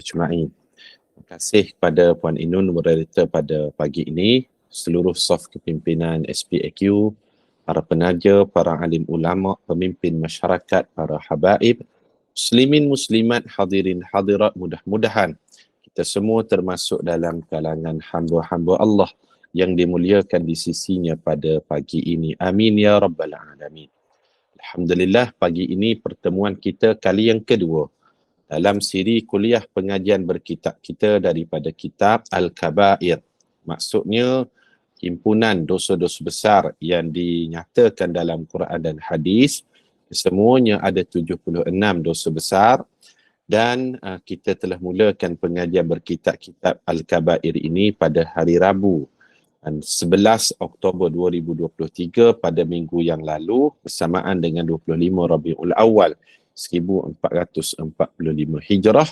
Ijma'i. Terima kasih kepada Puan Inun, moderator pada pagi ini, seluruh saf kepimpinan SPAQ, para penaja, para alim ulama, pemimpin masyarakat, para habaib, muslimin muslimat, hadirin hadirat, mudah-mudahan kita semua termasuk dalam kalangan hamba-hamba Allah yang dimuliakan di sisinya pada pagi ini. Amin ya rabbal alamin. Alhamdulillah, pagi ini pertemuan kita kali yang kedua dalam siri kuliah pengajian berkitab kita daripada kitab Al-Kabair. Maksudnya himpunan dosa-dosa besar yang dinyatakan dalam Quran dan hadis. Semuanya ada 76 dosa besar dan kita telah mulakan pengajian berkitab kitab Al-Kabair ini pada hari Rabu 11 Oktober 2023 pada minggu yang lalu bersamaan dengan 25 Rabiul Awal 1445 Hijrah,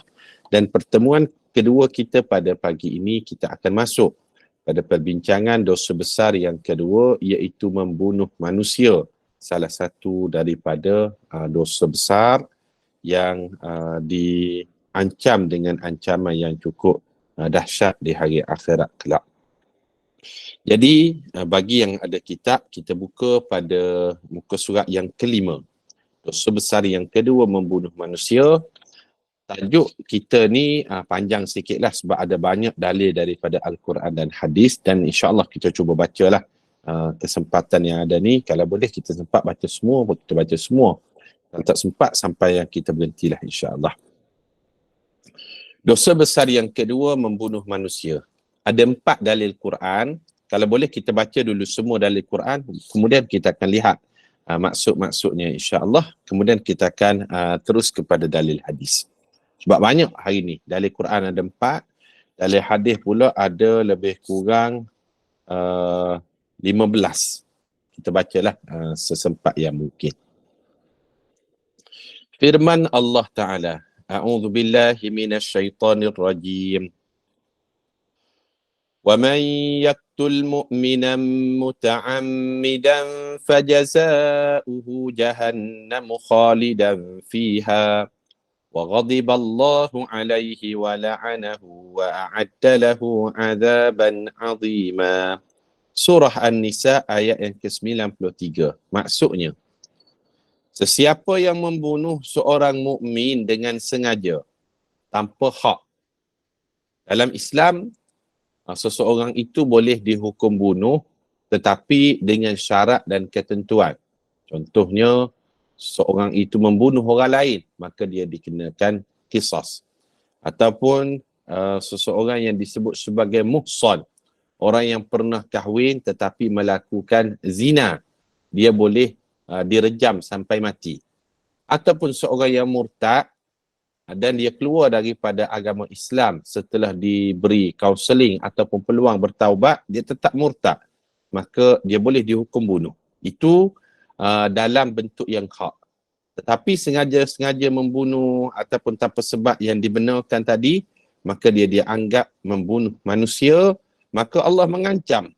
dan pertemuan kedua kita pada pagi ini kita akan masuk pada perbincangan dosa besar yang kedua, iaitu membunuh manusia, salah satu daripada dosa besar yang diancam dengan ancaman yang cukup dahsyat di hari akhirat kelak. Jadi bagi yang ada kitab, kita buka pada muka surat yang kelima. Dosa besar yang kedua, membunuh manusia. Tajuk kita ni panjang sikit lah sebab ada banyak dalil daripada Al-Quran dan hadis, dan insyaAllah kita cuba bacalah kesempatan yang ada ni. Kalau boleh kita sempat baca semua, kita baca semua. Kalau tak sempat sampai yang kita berhentilah insyaAllah. Dosa besar yang kedua, membunuh manusia. Ada 4 dalil Quran. Kalau boleh kita baca dulu semua dalil Quran, kemudian kita akan lihat maksud-maksudnya insya-Allah. Kemudian kita akan terus kepada dalil hadis. Sebab banyak hari ni, dalil Quran ada 4, dalil hadis pula ada lebih kurang 15. Kita bacalah sesempat yang mungkin. Firman Allah Ta'ala, A'udzu billahi minasyaitonir rajim. وَمَنْ يَقْتُلْ مُؤْمِنًا مُتَعَمِّدًا فَجَزَاؤُهُ جَهَنَّمُ خَالِدًا فِيهَا وَغَضِبَ اللَّهُ عَلَيْهِ وَلَعَنَهُ وَأَعَدَّ لَهُ عَذَابًا عَظِيمًا. Surah An-Nisa ayat yang ke-93. Maksudnya, sesiapa yang membunuh seorang mukmin dengan sengaja tanpa hak, dalam Islam seseorang itu boleh dihukum bunuh tetapi dengan syarat dan ketentuan. Contohnya, seorang itu membunuh orang lain, maka dia dikenakan qisas. Ataupun seseorang yang disebut sebagai muhsan, orang yang pernah kahwin tetapi melakukan zina, dia boleh direjam sampai mati. Ataupun seorang yang murtad dan dia keluar daripada agama Islam setelah diberi kaunseling ataupun peluang bertaubat, dia tetap murtad, maka dia boleh dihukum bunuh. Itu dalam bentuk yang hak. Tetapi sengaja-sengaja membunuh ataupun tanpa sebab yang dibenarkan tadi, maka dia dianggap membunuh manusia, maka Allah mengancam.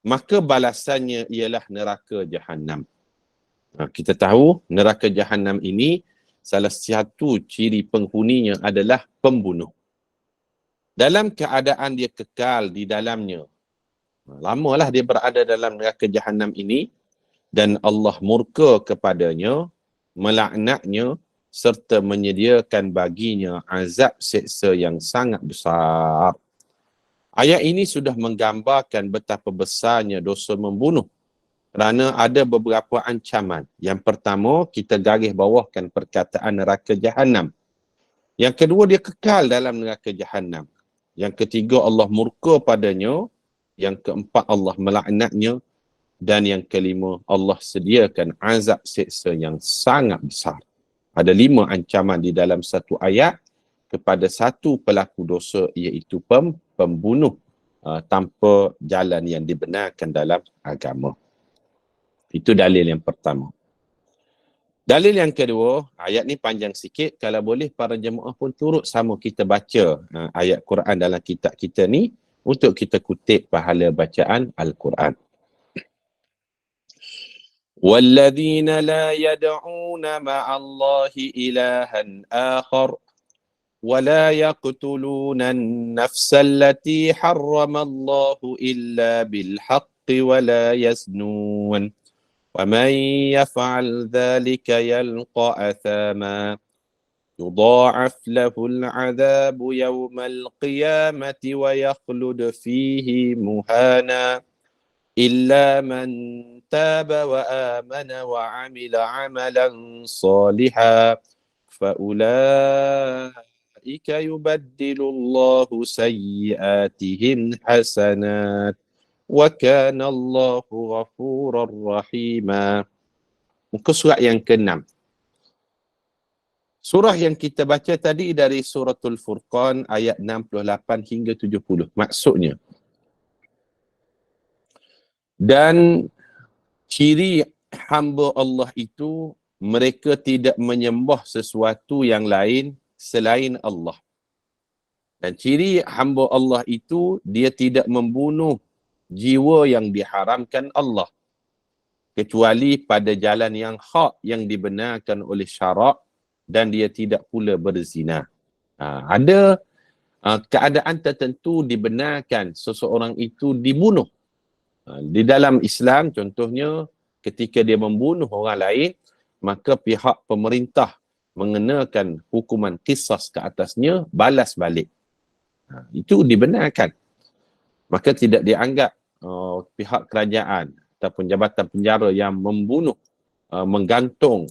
Maka balasannya ialah neraka Jahannam. Kita tahu neraka Jahannam ini salah satu ciri penghuninya adalah pembunuh. Dalam keadaan dia kekal di dalamnya, lamalah dia berada dalam neraka Jahannam ini, dan Allah murka kepadanya, melaknatnya, serta menyediakan baginya azab seksa yang sangat besar. Ayat ini sudah menggambarkan betapa besarnya dosa membunuh, kerana ada beberapa ancaman. Yang pertama, kita garis bawahkan perkataan neraka Jahannam. Yang kedua, dia kekal dalam neraka Jahannam. Yang ketiga, Allah murka padanya. Yang keempat, Allah melaknatnya. Dan yang kelima, Allah sediakan azab seksa yang sangat besar. Ada 5 ancaman di dalam satu ayat kepada satu pelaku dosa, iaitu pembunuh tanpa jalan yang dibenarkan dalam agama. Itu dalil yang pertama. Dalil yang kedua, ayat ni panjang sikit. Kalau boleh para jemaah pun turut sama kita baca ayat Quran dalam kitab kita ni untuk kita kutip pahala bacaan Al-Quran. وَالَّذِينَ لَا يَدْعُونَ مَعَ اللَّهِ إِلَهًا آخَرَ ولا يقتلون النفس التي حرم الله إلا بالحق ولا يزنون ومن يفعل ذلك يلقى أثاما يضاعف له العذاب يوم القيامة ويخلد فيه مهانا إلا من تاب وآمن وعمل عملا صالحا فأولئك يبدل الله سيئاتهم حسنات وكان الله غفورا رحيما. Muka surat yang ke-6. Surah yang kita baca tadi dari Suratul Furqan ayat 68 hingga 70. Maksudnya, dan ciri hamba Allah itu mereka tidak menyembah sesuatu yang lain selain Allah. Dan ciri hamba Allah itu dia tidak membunuh jiwa yang diharamkan Allah kecuali pada jalan yang hak yang dibenarkan oleh syarak, dan dia tidak pula berzina. Ada keadaan tertentu dibenarkan seseorang itu dibunuh. Di dalam Islam contohnya ketika dia membunuh orang lain, maka pihak pemerintah mengenakan hukuman qisas ke atasnya, balas balik. Itu dibenarkan. Maka tidak dianggap pihak kerajaan ataupun jabatan penjara yang membunuh, menggantung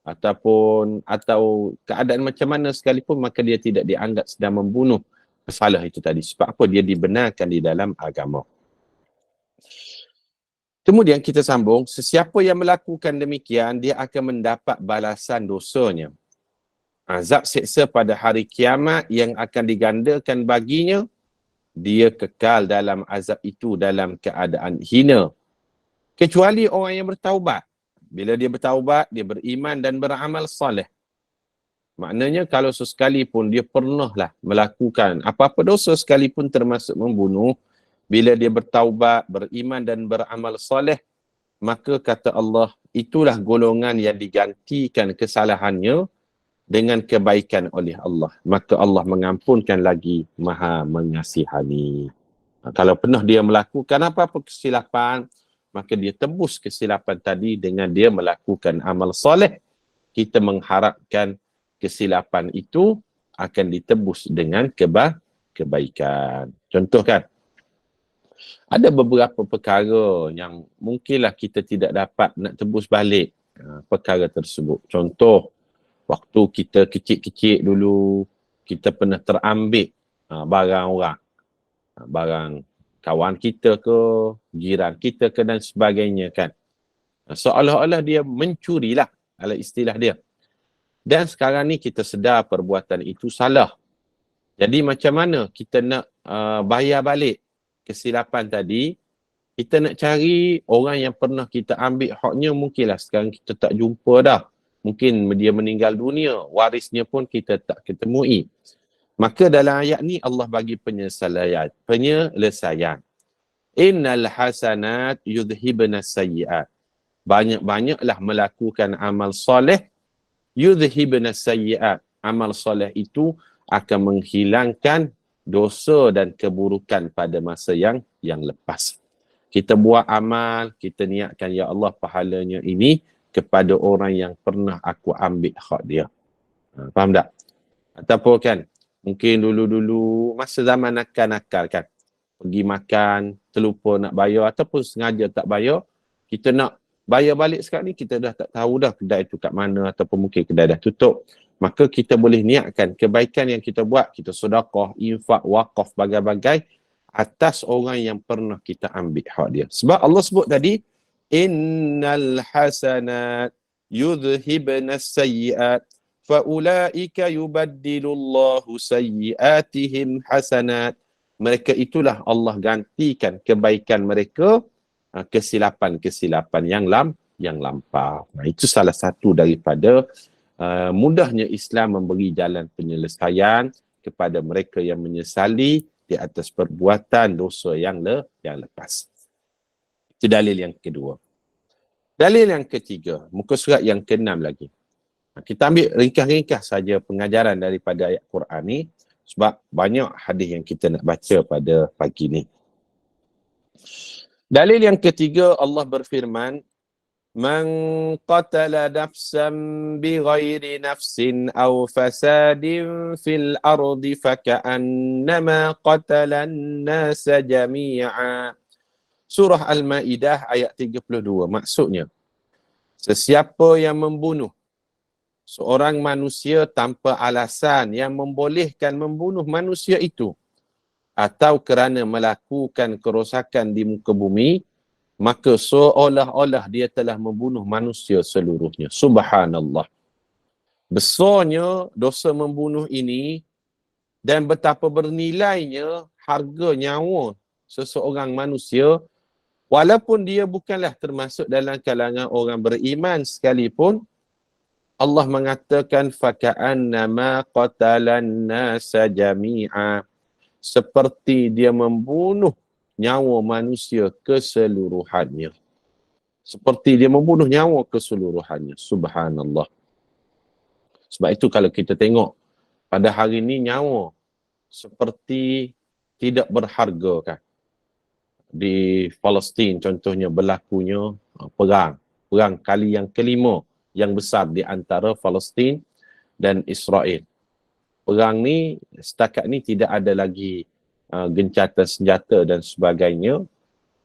atau keadaan macam mana sekalipun, maka dia tidak dianggap sedang membunuh bersalah itu tadi. Sebab apa? Dia dibenarkan di dalam agama. Kemudian kita sambung, sesiapa yang melakukan demikian, dia akan mendapat balasan dosanya. Azab seksa pada hari kiamat yang akan digandakan baginya, dia kekal dalam azab itu dalam keadaan hina. Kecuali orang yang bertaubat. Bila dia bertaubat, dia beriman dan beramal soleh. Maknanya kalau sekalipun dia pernahlah melakukan apa-apa dosa sekalipun termasuk membunuh, bila dia bertaubat, beriman dan beramal soleh, maka kata Allah, itulah golongan yang digantikan kesalahannya dengan kebaikan oleh Allah. Maka Allah mengampunkan lagi, Maha mengasihani. Kalau pernah dia melakukan apa-apa kesilapan, maka dia tebus kesilapan tadi dengan dia melakukan amal soleh. Kita mengharapkan kesilapan itu akan ditebus dengan kebaikan. Contoh kan, ada beberapa perkara yang mungkinlah kita tidak dapat nak tebus balik perkara tersebut. Contoh, waktu kita kecil-kecil dulu, kita pernah terambil barang orang. Barang kawan kita ke, jiran kita ke dan sebagainya kan. Seolah-olah dia mencurilah, ala istilah dia. Dan sekarang ni kita sedar perbuatan itu salah. Jadi macam mana kita nak bayar balik kesilapan tadi? Kita nak cari orang yang pernah kita ambil haknya, mungkinlah sekarang kita tak jumpa dah. Mungkin dia meninggal dunia, warisnya pun kita tak ketemui. Maka dalam ayat ni Allah bagi penyelesaian. Innal hasanat yudhibna sayyiat. Banyak-banyaklah melakukan amal soleh. Yudhibna sayyiat. Amal soleh itu akan menghilangkan dosa dan keburukan pada masa yang lepas. Kita buat amal, kita niatkan, ya Allah, pahalanya ini kepada orang yang pernah aku ambil hak dia. Faham tak? Ataupun kan, mungkin dulu-dulu masa zaman nakal-nakal kan, pergi makan, terlupa nak bayar ataupun sengaja tak bayar, kita nak bayar balik sekarang ni, kita dah tak tahu dah kedai itu kat mana ataupun mungkin kedai dah tutup. Maka kita boleh niatkan kebaikan yang kita buat, kita sedekah, infak, wakaf, bagai-bagai atas orang yang pernah kita ambil hak dia. Sebab Allah sebut tadi, innal hasanat yudhibna sayyiat faulaika yubaddilullahu sayyiatihim hasanat. Mereka itulah Allah gantikan kebaikan mereka kesilapan-kesilapan yang lampau. Itu salah satu daripada mudahnya Islam memberi jalan penyelesaian kepada mereka yang menyesali di atas perbuatan dosa yang lepas. Itu dalil yang kedua. Dalil yang ketiga, muka surat yang ke-6 lagi. Kita ambil ringkas-ringkas saja pengajaran daripada ayat Quran ni sebab banyak hadis yang kita nak baca pada pagi ni. Dalil yang ketiga, Allah berfirman, "Man qatala nafsan bighairi nafsin aw fasadin fil ardi faka'annama qatala an-nasa jami'a." Surah Al-Maidah ayat 32. Maksudnya, sesiapa yang membunuh seorang manusia tanpa alasan yang membolehkan membunuh manusia itu atau kerana melakukan kerosakan di muka bumi, maka seolah-olah dia telah membunuh manusia seluruhnya. Subhanallah. Besarnya dosa membunuh ini dan betapa bernilainya harga nyawa seseorang manusia, walaupun dia bukanlah termasuk dalam kalangan orang beriman sekalipun. Allah mengatakan faka'annama qatalan nasa jami'a, seperti dia membunuh nyawa manusia keseluruhannya. Seperti dia membunuh nyawa keseluruhannya. Subhanallah. Sebab itu kalau kita tengok pada hari ini nyawa seperti tidak berharga kan. Di Palestin contohnya berlakunya perang kali yang kelima yang besar di antara Palestin dan Israel. Perang ni setakat ni tidak ada lagi gencatan senjata dan sebagainya.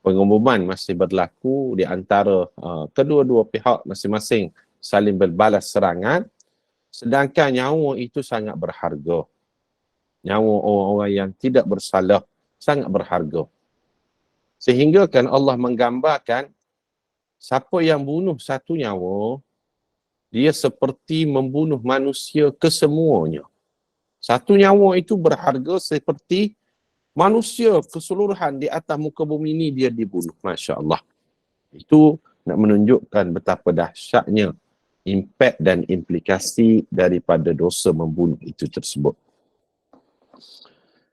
Pengumuman masih berlaku di antara kedua-dua pihak masing-masing saling berbalas serangan. Sedangkan nyawa itu sangat berharga. Nyawa orang-orang yang tidak bersalah sangat berharga. Sehingga kan Allah menggambarkan siapa yang bunuh satu nyawa, dia seperti membunuh manusia kesemuanya. Satu nyawa itu berharga seperti manusia keseluruhan di atas muka bumi ini dia dibunuh. Masya Allah. Itu nak menunjukkan betapa dahsyatnya impak dan implikasi daripada dosa membunuh itu tersebut.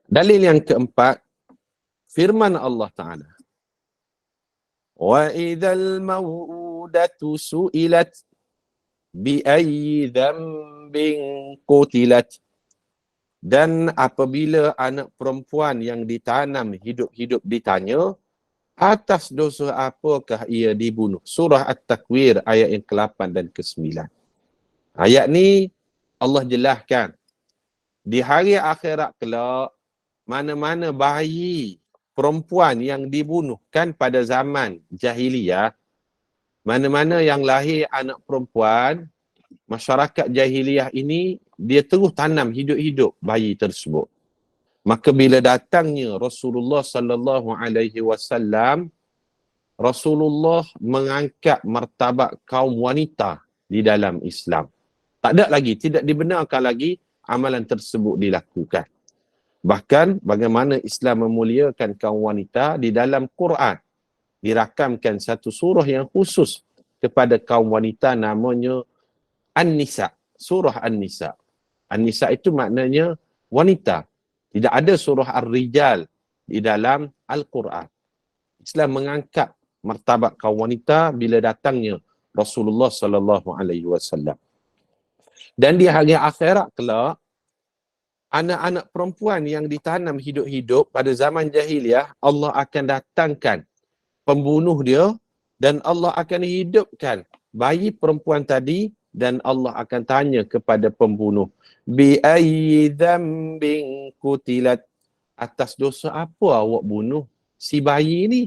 Dalil yang keempat, firman Allah Ta'ala. وَإِذَا الْمَوْءُودَةُ سُئِلَتْ بِأَيِّ ذَنْبٍ قُتِلَتْ. Dan apabila anak perempuan yang ditanam hidup-hidup ditanya, atas dosa apakah ia dibunuh? Surah At-Takwir ayat yang ke-8 dan ke-9. Ayat ni Allah jelaskan, di hari akhirat kelak, mana-mana bayi perempuan yang dibunuhkan pada zaman jahiliyah, mana-mana yang lahir anak perempuan, masyarakat jahiliyah ini, dia terus tanam hidup-hidup bayi tersebut. Maka bila datangnya Rasulullah sallallahu alaihi wasallam, Rasulullah mengangkat martabat kaum wanita di dalam Islam. Tak ada lagi, tidak dibenarkan lagi amalan tersebut dilakukan. Bahkan bagaimana Islam memuliakan kaum wanita di dalam Quran. Dirakamkan satu surah yang khusus kepada kaum wanita namanya An-Nisa. Surah An-Nisa. An-Nisa itu maknanya wanita. Tidak ada surah Ar-Rijal di dalam Al-Quran. Islam mengangkat martabat kaum wanita bila datangnya Rasulullah sallallahu alaihi wasallam. Dan di hari akhirat kelak, anak-anak perempuan yang ditanam hidup-hidup pada zaman jahiliah, Allah akan datangkan pembunuh dia dan Allah akan hidupkan bayi perempuan tadi dan Allah akan tanya kepada pembunuh, bi ayyi dzambin qutilat, atas dosa apa awak bunuh si bayi ni?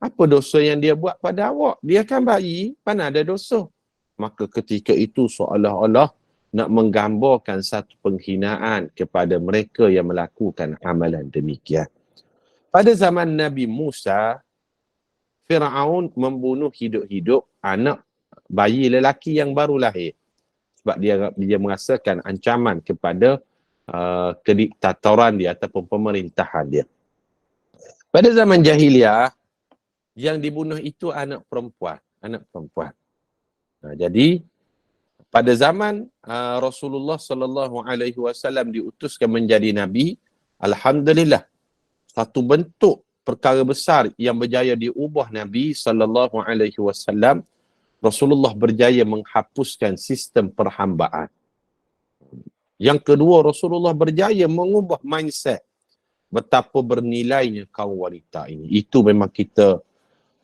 Apa dosa yang dia buat pada awak? Dia kan bayi, mana ada dosa? Maka ketika itu seolah-olah nak menggambarkan satu penghinaan kepada mereka yang melakukan amalan demikian. Pada zaman Nabi Musa, Fir'aun membunuh hidup-hidup anak bayi lelaki yang baru lahir. Sebab dia merasakan ancaman kepada kediktatoran dia ataupun pemerintahan dia. Pada zaman jahiliah, yang dibunuh itu anak perempuan. Jadi pada zaman Rasulullah sallallahu alaihi wasallam diutuskan menjadi nabi, alhamdulillah satu bentuk perkara besar yang berjaya diubah Nabi sallallahu alaihi wasallam, Rasulullah berjaya menghapuskan sistem perhambaan. Yang kedua, Rasulullah berjaya mengubah mindset betapa bernilainya kaum wanita ini. Itu memang kita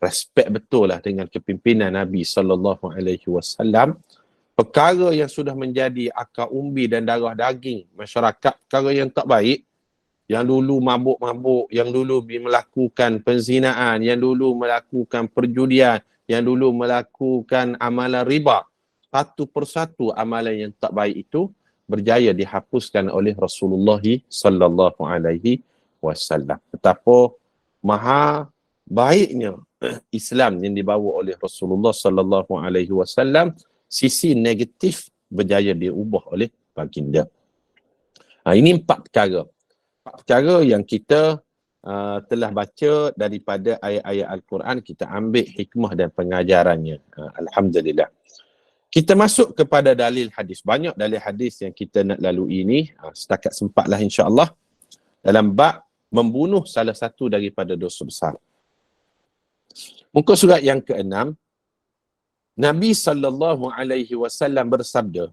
respect betul lah dengan kepimpinan Nabi SAW. Perkara yang sudah menjadi akar umbi dan darah daging masyarakat, perkara yang tak baik, yang dulu mabuk-mabuk, yang dulu melakukan penzinaan, yang dulu melakukan perjudian, yang dulu melakukan amalan riba. Satu persatu amalan yang tak baik itu berjaya dihapuskan oleh Rasulullah sallallahu alaihi wasallam. Betapa maha baiknya Islam yang dibawa oleh Rasulullah sallallahu alaihi wasallam, sisi negatif berjaya diubah oleh baginda. Ini 4 perkara. 4 perkara yang kita telah baca daripada ayat-ayat Al-Quran, kita ambil hikmah dan pengajarannya. Alhamdulillah. Kita masuk kepada dalil hadis. Banyak dalil hadis yang kita nak lalui ini. Setakat sempatlah insya-Allah. Dalam bab membunuh salah satu daripada dosa besar. Muka surat yang ke-6. Nabi SAW bersabda,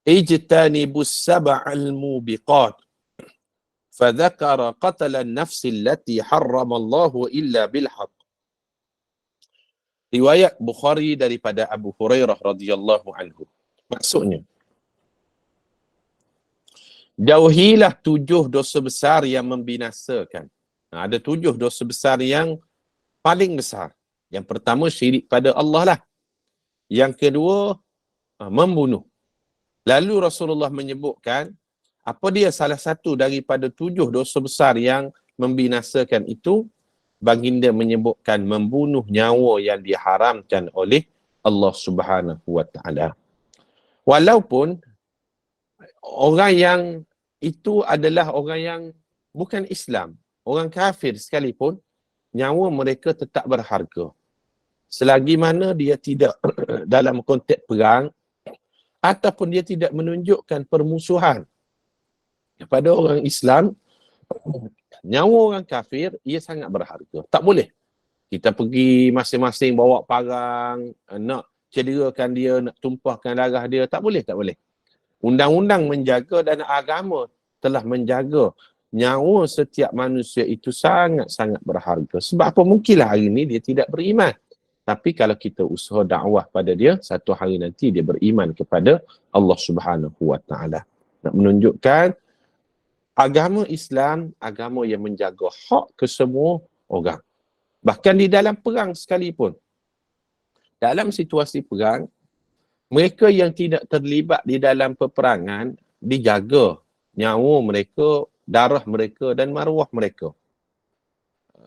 Ijtanibus sab'al mubiqat. فذكر قتل النفس التي حرم الله إلا بالحق. Riwayat Bukhari daripada Abu Hurairah radhiyallahu anhu. Maksudnya, jauhilah 7 dosa besar yang membinasakan. Ada 7 dosa besar yang paling besar. Yang pertama, syirik pada Allah lah. Yang kedua, membunuh. Lalu Rasulullah menyebutkan, apa dia salah satu daripada 7 dosa besar yang membinasakan itu? Baginda menyebutkan membunuh nyawa yang diharamkan oleh Allah Subhanahu wa taala. Walaupun orang yang itu adalah orang yang bukan Islam, orang kafir sekalipun, nyawa mereka tetap berharga. Selagi mana dia tidak dalam konteks perang ataupun dia tidak menunjukkan permusuhan kepada orang Islam, nyawa orang kafir, ia sangat berharga. Tak boleh kita pergi masing-masing bawa parang, nak cederakan dia, nak tumpahkan darah dia. Tak boleh, tak boleh. Undang-undang menjaga dan agama telah menjaga nyawa setiap manusia itu sangat-sangat berharga. Sebab apa? Mungkinlah hari ini dia tidak beriman. Tapi kalau kita usaha dakwah pada dia, satu hari nanti dia beriman kepada Allah Subhanahu wa taala. Nak menunjukkan agama Islam, agama yang menjaga hak kesemua orang. Bahkan di dalam perang sekalipun. Dalam situasi perang, mereka yang tidak terlibat di dalam peperangan, dijaga nyawa mereka, darah mereka dan maruah mereka.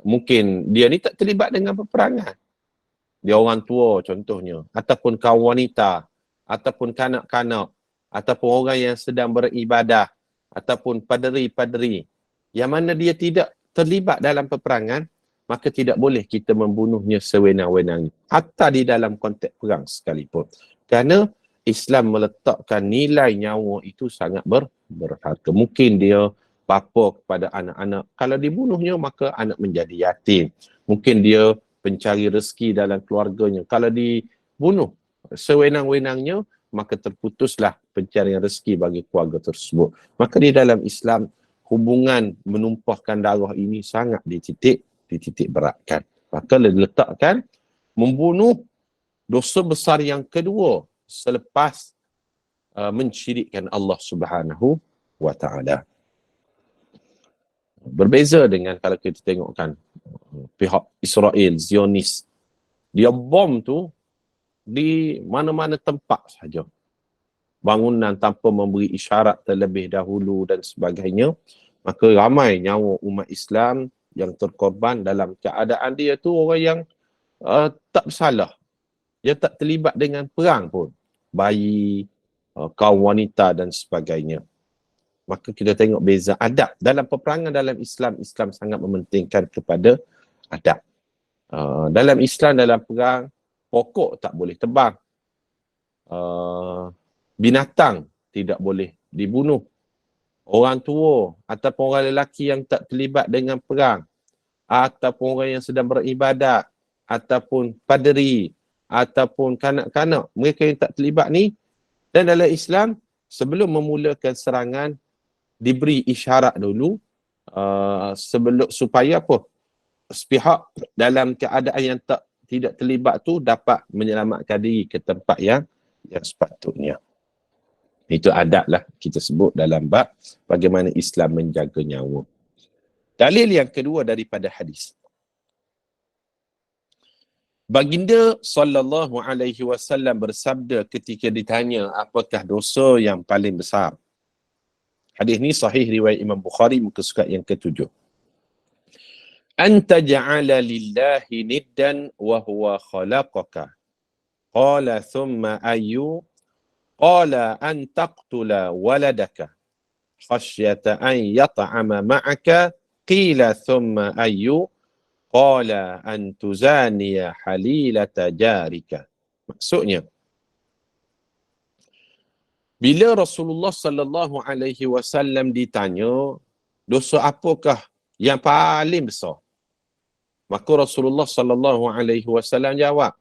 Mungkin dia ni tak terlibat dengan peperangan. Dia orang tua contohnya, ataupun kaum wanita, ataupun kanak-kanak, ataupun orang yang sedang beribadah, ataupun paderi-paderi yang mana dia tidak terlibat dalam peperangan, maka tidak boleh kita membunuhnya sewenang-wenang, hatta di dalam konteks perang sekalipun. Kerana Islam meletakkan nilai nyawa itu sangat berharga. Mungkin dia bapa kepada anak-anak, kalau dibunuhnya maka anak menjadi yatim. Mungkin dia pencari rezeki dalam keluarganya, kalau dibunuh sewenang-wenangnya maka terputuslah pencarian rezeki bagi keluarga tersebut. Maka di dalam Islam, hubungan menumpahkan darah ini sangat dititik beratkan. Maka diletakkan membunuh dosa besar yang kedua selepas mensyirikkan Allah Subhanahu wa taala. Berbeza dengan kalau kita tengokkan pihak Israel, Zionis. Dia bom tu di mana-mana tempat saja. Bangunan tanpa memberi isyarat terlebih dahulu dan sebagainya. Maka ramai nyawa umat Islam yang terkorban dalam keadaan dia tu orang yang tak bersalah. Dia tak terlibat dengan perang pun. Bayi, kaum wanita dan sebagainya. Maka kita tengok beza adab. Dalam peperangan dalam Islam, Islam sangat mementingkan kepada adab. Dalam Islam, dalam perang, pokok tak boleh tebang. Binatang tidak boleh dibunuh. Orang tua ataupun orang lelaki yang tak terlibat dengan perang, ataupun orang yang sedang beribadat, ataupun paderi, ataupun kanak-kanak, mereka yang tak terlibat ni. Dan dalam Islam, sebelum memulakan serangan, diberi isyarat dulu, sebelum supaya apa? Sepihak dalam keadaan yang tidak terlibat tu dapat menyelamatkan diri ke tempat yang sepatutnya. Itu adab lah kita sebut dalam bab bagaimana Islam menjaga nyawa. Dalil yang kedua daripada hadis. Baginda sallallahu alaihi wasallam bersabda ketika ditanya apakah dosa yang paling besar. Hadis ni sahih riwayat Imam Bukhari muka surat yang ke-7. Anta ja'ala lillahi niddan wa huwa khalaqaka. Qala thumma ayyu. Qala an taqtula waladaka khasyata an yat'ama ma'aka. Qila thumma ayyu. Qala an tuzaniya halilata jarika. Maksudnya, bila Rasulullah sallallahu alaihi wasallam ditanya dosa apakah yang paling besar, maka Rasulullah sallallahu alaihi wasallam jawab,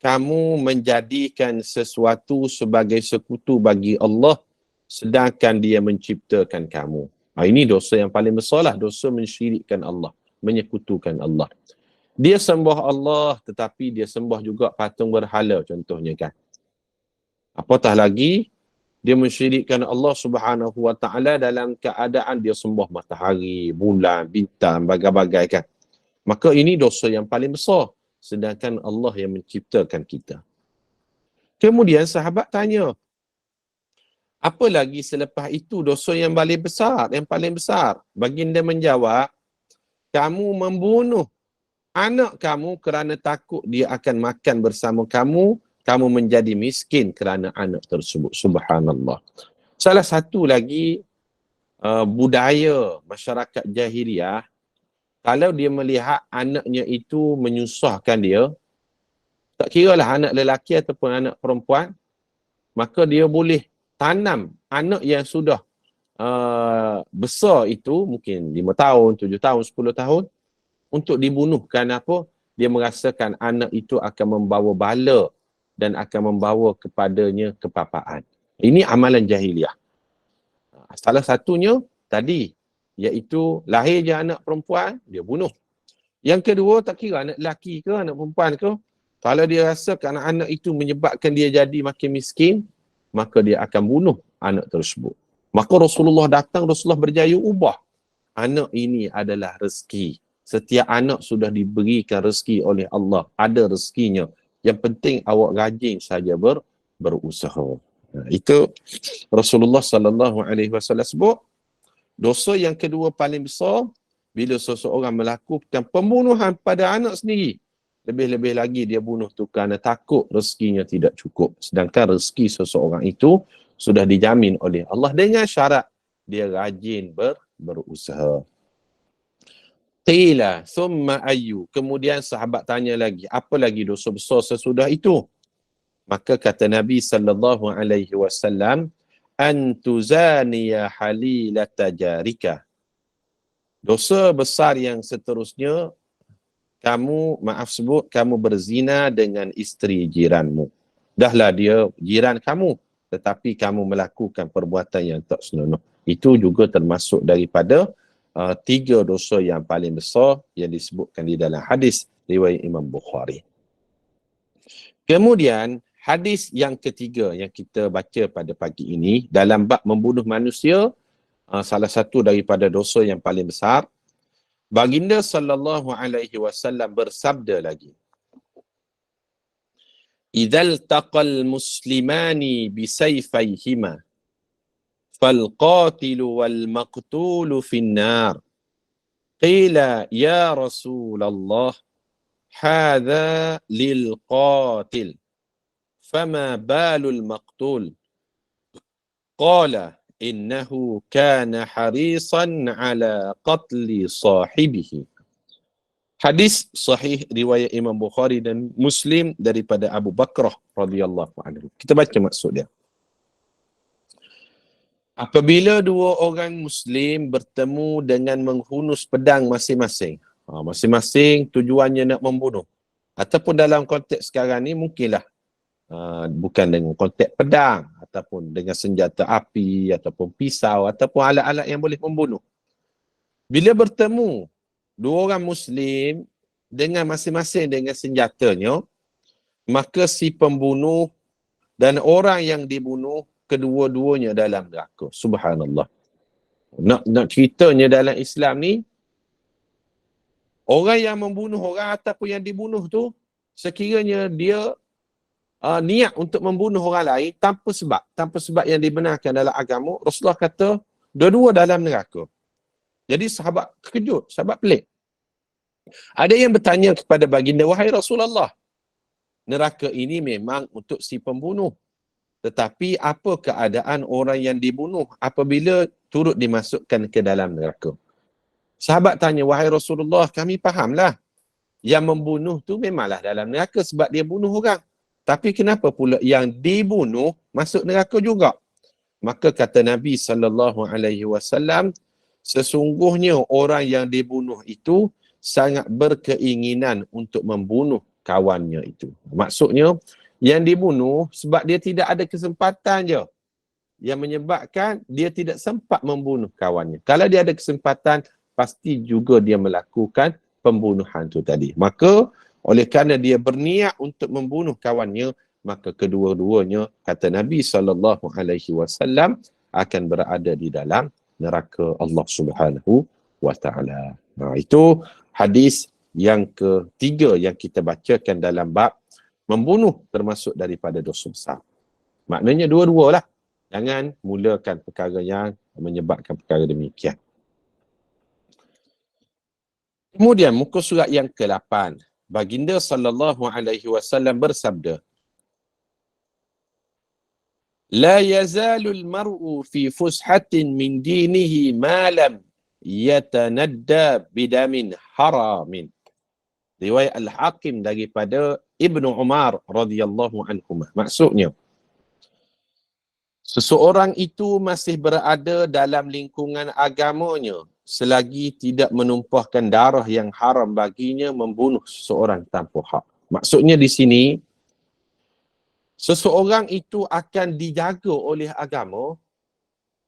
kamu menjadikan sesuatu sebagai sekutu bagi Allah sedangkan dia menciptakan kamu. Ini dosa yang paling besar lah, dosa mensyirikkan Allah, menyekutukan Allah. Dia sembah Allah tetapi dia sembah juga patung berhala contohnya kan. Apatah lagi, dia mensyirikkan Allah Subhanahu wa taala dalam keadaan dia sembah matahari, bulan, bintang, bagai-bagai kan. Maka ini dosa yang paling besar sedangkan Allah yang menciptakan kita. Kemudian sahabat tanya, apa lagi selepas itu dosa yang paling besar? Yang paling besar. Baginda menjawab, kamu membunuh anak kamu kerana takut dia akan makan bersama kamu, kamu menjadi miskin kerana anak tersebut. Subhanallah. Salah satu lagi budaya masyarakat jahiliah, kalau dia melihat anaknya itu menyusahkan dia, tak kira lah anak lelaki ataupun anak perempuan, maka dia boleh tanam anak yang sudah besar itu, mungkin 5 tahun, 7 tahun, 10 tahun, untuk dibunuh. Kerana apa? Dia merasakan anak itu akan membawa bala dan akan membawa kepadanya kepapaan. Ini amalan jahiliah. Salah satunya tadi, iaitu lahir je anak perempuan, dia bunuh. Yang kedua, tak kira anak lelaki ke, anak perempuan ke, kalau dia rasakan anak itu menyebabkan dia jadi makin miskin, maka dia akan bunuh anak tersebut. Maka Rasulullah datang, Rasulullah berjaya ubah. Anak ini adalah rezeki. Setiap anak sudah diberikan rezeki oleh Allah. Ada rezekinya. Yang penting awak rajin saja berusaha. Itu Rasulullah sallallahu alaihi wasallam sebut. Dosa yang kedua paling besar, bila seseorang melakukan pembunuhan pada anak sendiri. Lebih-lebih lagi dia bunuh tu kerana takut rezekinya tidak cukup. Sedangkan rezeki seseorang itu sudah dijamin oleh Allah dengan syarat dia rajin berusaha. Qila thumma ayyu. Kemudian sahabat tanya lagi, apa lagi dosa besar sesudah itu? Maka kata Nabi sallallahu alaihi wasallam, an tuzaniya halilata jarika. Dosa besar yang seterusnya, kamu berzina dengan isteri jiranmu. Dahlah dia jiran kamu, tetapi kamu melakukan perbuatan yang tak senonoh. Itu juga termasuk daripada 3 dosa yang paling besar yang disebutkan di dalam hadis riwayat Imam Bukhari. Kemudian hadis yang ketiga yang kita baca pada pagi ini dalam bab membunuh manusia, salah satu daripada dosa yang paling besar. Baginda sallallahu alaihi wasallam bersabda lagi, "Idzal taqal muslimani bisayfayhima fal qatilu wal maqtulu finnar." Qila ya Rasulullah, hadza lil qatil. Fama balul maqtul? Qala innahu kana harisan ala qatli sahibihi. Hadis sahih riwayat Imam Bukhari dan Muslim daripada Abu Bakrah radhiyallahu anhu. Kita baca maksud dia. Apabila 2 orang Muslim bertemu dengan menghunus pedang masing-masing, masing-masing tujuannya nak membunuh. Ataupun dalam konteks sekarang ni mungkinlah bukan dengan konteks pedang ataupun dengan senjata api ataupun pisau ataupun alat-alat yang boleh membunuh. Bila bertemu dua orang Muslim dengan masing-masing dengan senjatanya, maka si pembunuh dan orang yang dibunuh kedua-duanya dalam neraka. Subhanallah. Nak ceritanya dalam Islam ni, orang yang membunuh orang ataupun yang dibunuh tu, sekiranya dia niat untuk membunuh orang lain tanpa sebab yang dibenarkan dalam agama, Rasulullah kata dua-dua dalam neraka. Jadi sahabat terkejut, sahabat pelik. Ada yang bertanya kepada baginda, wahai Rasulullah, neraka ini memang untuk si pembunuh. Tetapi apa keadaan orang yang dibunuh apabila turut dimasukkan ke dalam neraka? Sahabat tanya, wahai Rasulullah, kami fahamlah yang membunuh tu memanglah dalam neraka sebab dia bunuh orang. Tapi kenapa pula yang dibunuh masuk neraka juga? Maka kata Nabi SAW, sesungguhnya orang yang dibunuh itu sangat berkeinginan untuk membunuh kawannya itu. Maksudnya, yang dibunuh sebab dia tidak ada kesempatan je. Yang menyebabkan dia tidak sempat membunuh kawannya. Kalau dia ada kesempatan, pasti juga dia melakukan pembunuhan tu tadi. Maka, oleh kerana dia berniat untuk membunuh kawannya, maka kedua-duanya, kata Nabi SAW, akan berada di dalam neraka Allah Subhanahu wa Ta'ala. Nah, itu hadis yang ketiga yang kita bacakan dalam bab membunuh termasuk daripada dosa besar. Maknanya dua-dua lah. Jangan mulakan perkara yang menyebabkan perkara demikian. Kemudian muka surat yang ke-8. Baginda SAW bersabda, La yazalul mar'u fi fushatin min dinihi ma lam yatanadda bidamin haramin. Riwayat Al-Hakim daripada Ibnu Umar radhiyallahu anhu. Maksudnya, seseorang itu masih berada dalam lingkungan agamanya selagi tidak menumpahkan darah yang haram baginya membunuh seseorang tanpa hak. Maksudnya di sini, seseorang itu akan dijaga oleh agama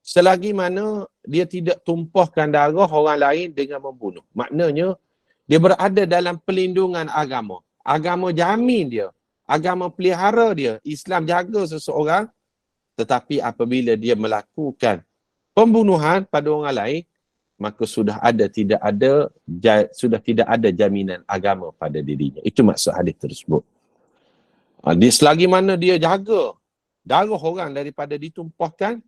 selagi mana dia tidak tumpahkan darah orang lain dengan membunuh. Maknanya, dia berada dalam pelindungan agama. Agama jamin dia. Agama pelihara dia. Islam jaga seseorang. Tetapi apabila dia melakukan pembunuhan pada orang lain, maka sudah tidak ada jaminan agama pada dirinya. Itu maksud hadis tersebut. Selagi mana dia jaga darah orang daripada ditumpahkan,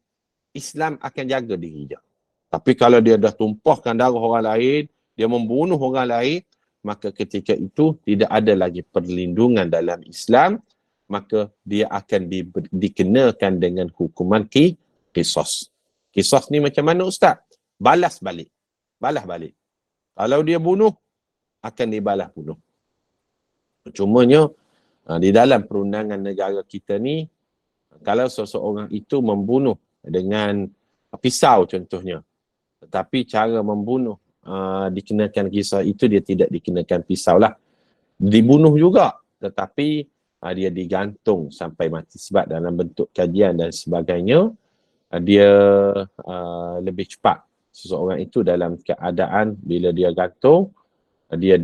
Islam akan jaga dirinya. Tapi kalau dia dah tumpahkan darah orang lain, dia membunuh orang lain, maka ketika itu tidak ada lagi perlindungan dalam Islam, maka dia akan dikenakan dengan hukuman qisas. Qisas ni macam mana Ustaz? Balas balik. Kalau dia bunuh, akan dibalas bunuh. Cumanya, di dalam perundangan negara kita ni, kalau seseorang itu membunuh dengan pisau contohnya, tetapi cara membunuh dikenakan kisah itu, dia tidak dikenakan pisau lah. Dibunuh juga, tetapi dia digantung sampai mati. Sebab dalam bentuk kajian dan sebagainya, dia lebih cepat. Seseorang itu dalam keadaan bila dia gantung, dia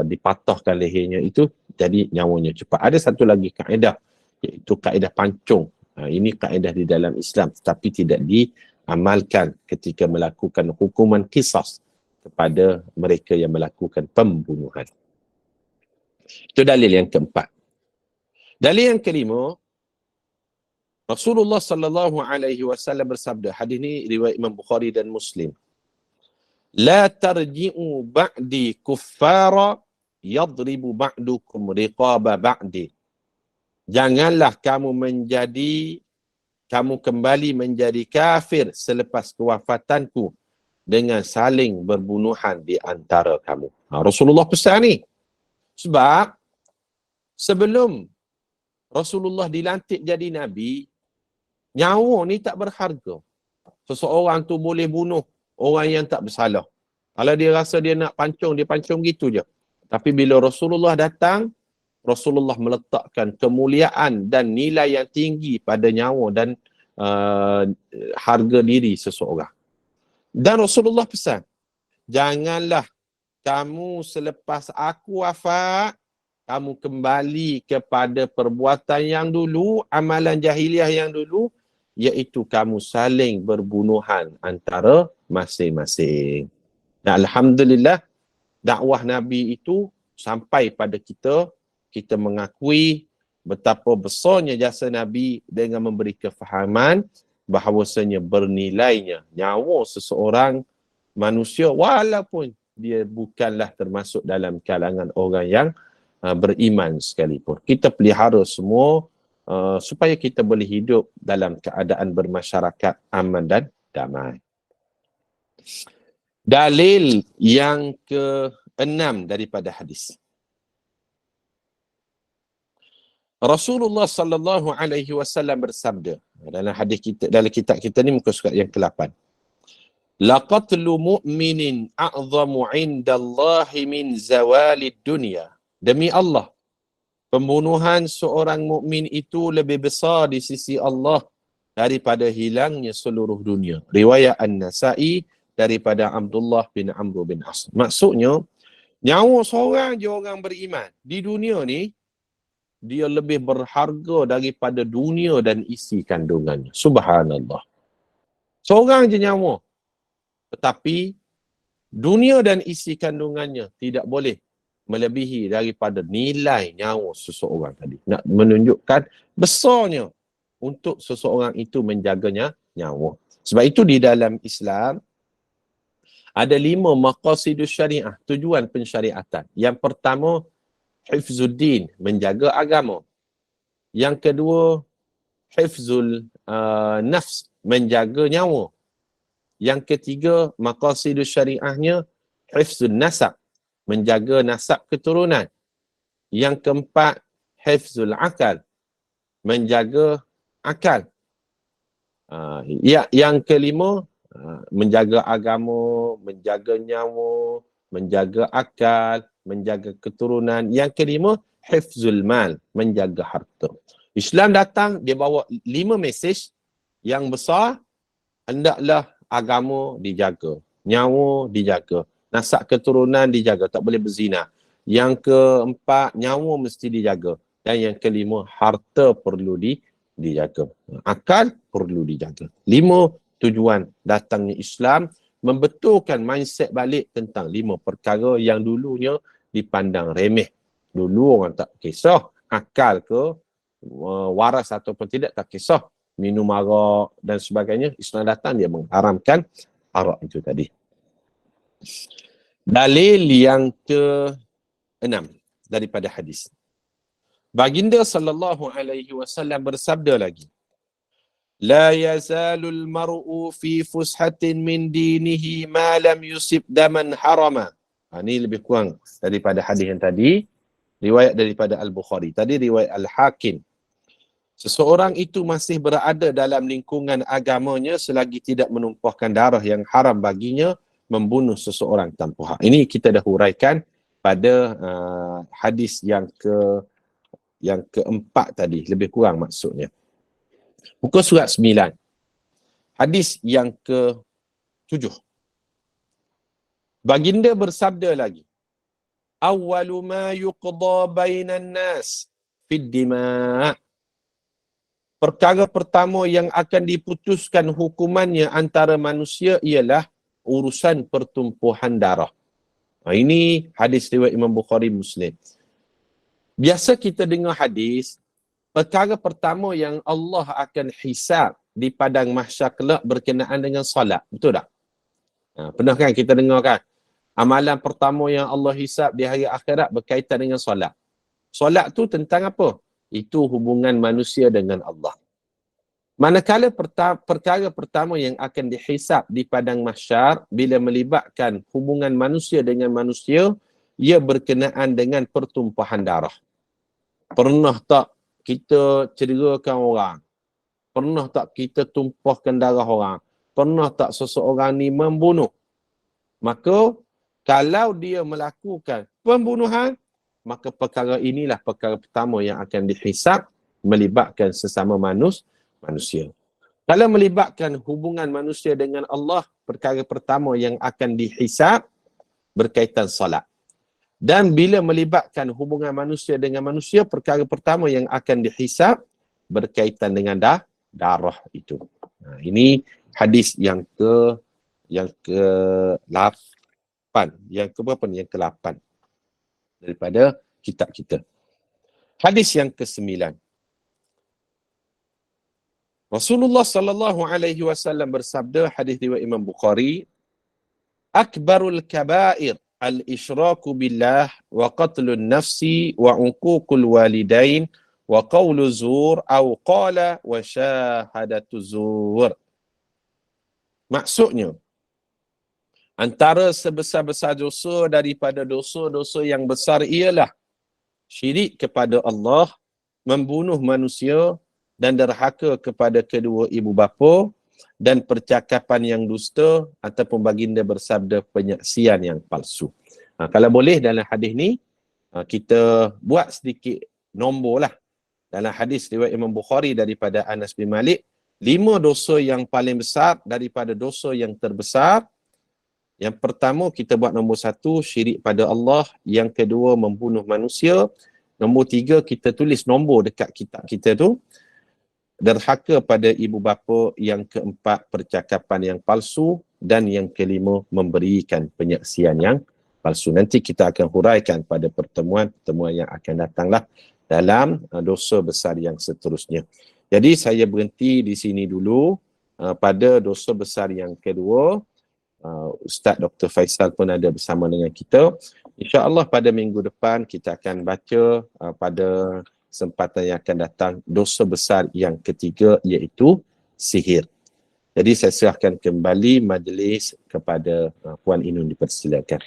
dipatahkan lehernya itu, jadi nyawanya cepat. Ada satu lagi kaedah, iaitu kaedah pancung. Ini kaedah di dalam Islam, tetapi tidak diamalkan ketika melakukan hukuman qisas kepada mereka yang melakukan pembunuhan. Itu dalil yang keempat. Dalil yang kelima, Rasulullah SAW bersabda, hadis ini riwayat Imam Bukhari dan Muslim. La tarji'u ba'di kuffara yadribu ba'dukum riqaba ba'di. Janganlah kamu kembali menjadi kafir selepas kewafatanku dengan saling berbunuhan di antara kamu. Rasulullah pesan ni. Sebab sebelum Rasulullah dilantik jadi Nabi, nyawa ni tak berharga. Seseorang tu boleh bunuh orang yang tak bersalah. Kalau dia rasa dia nak pancung, dia pancung gitu je. Tapi bila Rasulullah datang, Rasulullah meletakkan kemuliaan dan nilai yang tinggi pada nyawa dan harga diri seseorang. Dan Rasulullah pesan, janganlah kamu selepas aku wafat, kamu kembali kepada perbuatan yang dulu, amalan jahiliah yang dulu, iaitu kamu saling berbunuhan antara masing-masing. Dan Alhamdulillah, dakwah Nabi itu sampai pada kita, kita mengakui betapa besarnya jasa Nabi dengan memberi kefahaman bahawasanya bernilainya nyawa seseorang manusia walaupun dia bukanlah termasuk dalam kalangan orang yang beriman sekalipun. Kita pelihara semua supaya kita boleh hidup dalam keadaan bermasyarakat aman dan damai. Dalil yang ke-6 daripada hadis. Rasulullah sallallahu alaihi wasallam bersabda dalam hadis kita, dalam kitab kita ni muka surat yang ke-8. Laqatlu mu'minin a'zamu 'indallahi min zawalid dunya. Demi Allah, pembunuhan seorang mukmin itu lebih besar di sisi Allah daripada hilangnya seluruh dunia. Riwayat An-Nasa'i daripada Abdullah bin Amr bin As. Maksudnya, nyawa seorang je orang beriman di dunia ni, dia lebih berharga daripada dunia dan isi kandungannya. Subhanallah. Seorang je nyawa. Tetapi dunia dan isi kandungannya tidak boleh melebihi daripada nilai nyawa seseorang tadi. Nak menunjukkan besarnya untuk seseorang itu menjaganya nyawa. Sebab itu di dalam Islam ada 5 maqasidus syariah, tujuan pensyariatan. Yang pertama, hifzuddin, menjaga agama. Yang kedua, hifzul nafs, menjaga nyawa. Yang ketiga, maqasidus syariahnya hifzul nasab, menjaga nasab keturunan. Yang keempat, hifzul akal, menjaga akal. Yang kelima, menjaga agama, menjaga nyawa, menjaga akal, menjaga keturunan. Yang kelima, hifzul mal, menjaga harta. Islam datang, dia bawa 5 mesej yang besar. Hendaklah agama dijaga, nyawa dijaga, nasab keturunan dijaga, tak boleh berzina. Yang keempat, nyawa mesti dijaga. Dan yang kelima, harta perlu dijaga. Akal perlu dijaga. 5 tujuan datangnya Islam, membetulkan mindset balik tentang 5 perkara yang dulunya dipandang remeh. Dulu orang tak kisah akal ke waras ataupun tidak, tak kisah. Minum arak dan sebagainya. Islam datang, dia mengharamkan arak itu tadi. Dalil yang ke-6 daripada hadis. Baginda sallallahu alaihi wasallam bersabda lagi, la yazalul mar'u fi fushatin min dinihi ma lam yusib daman harama. Ini lebih kurang daripada hadis yang tadi, riwayat daripada Al-Bukhari. Tadi riwayat Al-Hakim. Seseorang itu masih berada dalam lingkungan agamanya selagi tidak menumpahkan darah yang haram baginya membunuh seseorang tanpa hak. Ini kita dah huraikan pada hadis yang keempat tadi, lebih kurang maksudnya. Muka surat 9. Hadis yang ke-7. Baginda bersabda lagi, awwalu ma yuqda bainan nas fid dima'. Perkara pertama yang akan diputuskan hukumannya antara manusia ialah urusan pertumpuhan darah. Ini hadis riwayat Imam Bukhari Muslim. Biasa kita dengar hadis, perkara pertama yang Allah akan hisab di padang mahsyar kelak berkenaan dengan solat. Betul tak? Pernah kan kita dengar kan? Amalan pertama yang Allah hisab di hari akhirat berkaitan dengan solat. Solat tu tentang apa? Itu hubungan manusia dengan Allah. Manakala perkara pertama yang akan dihisab di padang mahsyar bila melibatkan hubungan manusia dengan manusia, ia berkenaan dengan pertumpahan darah. Pernah tak kita cederakan orang? Pernah tak kita tumpahkan darah orang? Pernah tak seseorang ni membunuh? Maka Kalau dia melakukan pembunuhan, maka perkara inilah perkara pertama yang akan dihisab melibatkan sesama manusia. Kalau melibatkan hubungan manusia dengan Allah, perkara pertama yang akan dihisab berkaitan solat. Dan bila melibatkan hubungan manusia dengan manusia, perkara pertama yang akan dihisab berkaitan dengan darah itu. Ini hadis yang ke-8. Yang ke-berapa ni? Yang ke-8 daripada kitab kita. Hadis yang ke-9. Rasulullah sallallahu alaihi wasallam bersabda, hadis riwayat Imam Bukhari, akbarul kabair al-isyraku billah wa qatlun nafsi wa uququl walidain wa qawlu zur au qala wa syahadatu zur. Maksudnya, antara sebesar-besar dosa daripada dosa-dosa yang besar ialah syirik kepada Allah, membunuh manusia dan derhaka kepada kedua ibu bapa, dan percakapan yang dusta ataupun baginda bersabda penyaksian yang palsu. Kalau boleh dalam hadis ni, kita buat sedikit nombor lah. Dalam hadis riwayat Imam Bukhari daripada Anas bin Malik, 5 dosa yang paling besar daripada dosa yang terbesar. Yang pertama, kita buat nombor 1, syirik pada Allah. Yang kedua, membunuh manusia. Nombor 3, kita tulis nombor dekat kitab kita tu, derhaka pada ibu bapa. Yang keempat, percakapan yang palsu. Dan yang kelima, memberikan penyaksian yang palsu. Nanti kita akan huraikan pada pertemuan-pertemuan yang akan datanglah dalam dosa besar yang seterusnya. Jadi saya berhenti di sini dulu pada dosa besar yang kedua. Ustaz Dr. Faisal pun ada bersama dengan kita. InsyaAllah pada minggu depan kita akan baca pada kesempatan yang akan datang dosa besar yang ketiga, iaitu sihir. Jadi saya serahkan kembali majlis kepada Puan Inun, dipersilakan.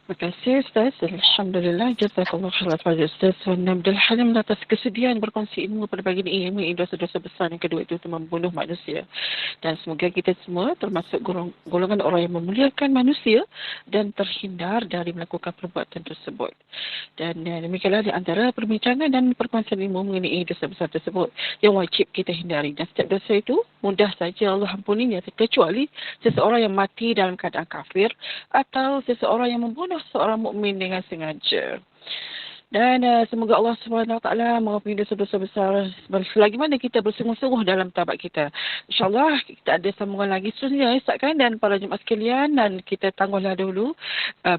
Terima kasih Ustaz. Alhamdulillah. Jazakallah khairan pada Ustaz Abdul Halim atas kesediaan berkongsi ilmu pada pagi ini. Dosa-dosa besar yang kedua itu membunuh manusia. Dan semoga kita semua termasuk golongan orang yang memuliakan manusia dan terhindar dari melakukan perbuatan tersebut. Dan demikianlah di antara perbincangan dan perkongsian ilmu mengenai dosa besar tersebut yang wajib kita hindari. Dan setiap dosa itu mudah saja Allah ampuninya, kecuali seseorang yang mati dalam keadaan kafir atau seseorang yang membunuh seorang mukmin dengan sengaja. Dan semoga Allah SWT mengampuni dosa-dosa besar selagi mana kita bersungguh-sungguh dalam taubat kita. InsyaAllah kita ada sambungan lagi seterusnya Ustaz kan, dan para jemaah sekalian, dan kita tangguhlah dulu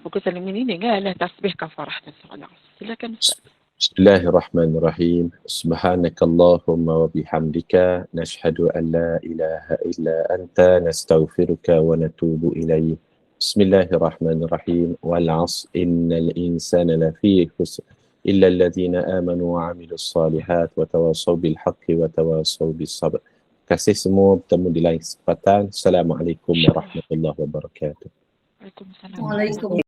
pukul saling ini dengan tasbih kafarah dan salam. Silakan Ustaz. Bismillahirrahmanirrahim. Subhanakallahumma wa bihamdika nashhadu an la ilaha illa anta nastaghfiruka wa natubu ilaih. Bismillahirrahmanirrahim. Wal 'asr innal insana lafi khusr illa alladhina amanu wa 'amilus solihat wa tawassaw bil haqqi wa tawassaw bis sabr. Kasih semua bertemu di lain kesempatan. Assalamualaikum warahmatullahi wabarakatuh. Waalaikumsalam.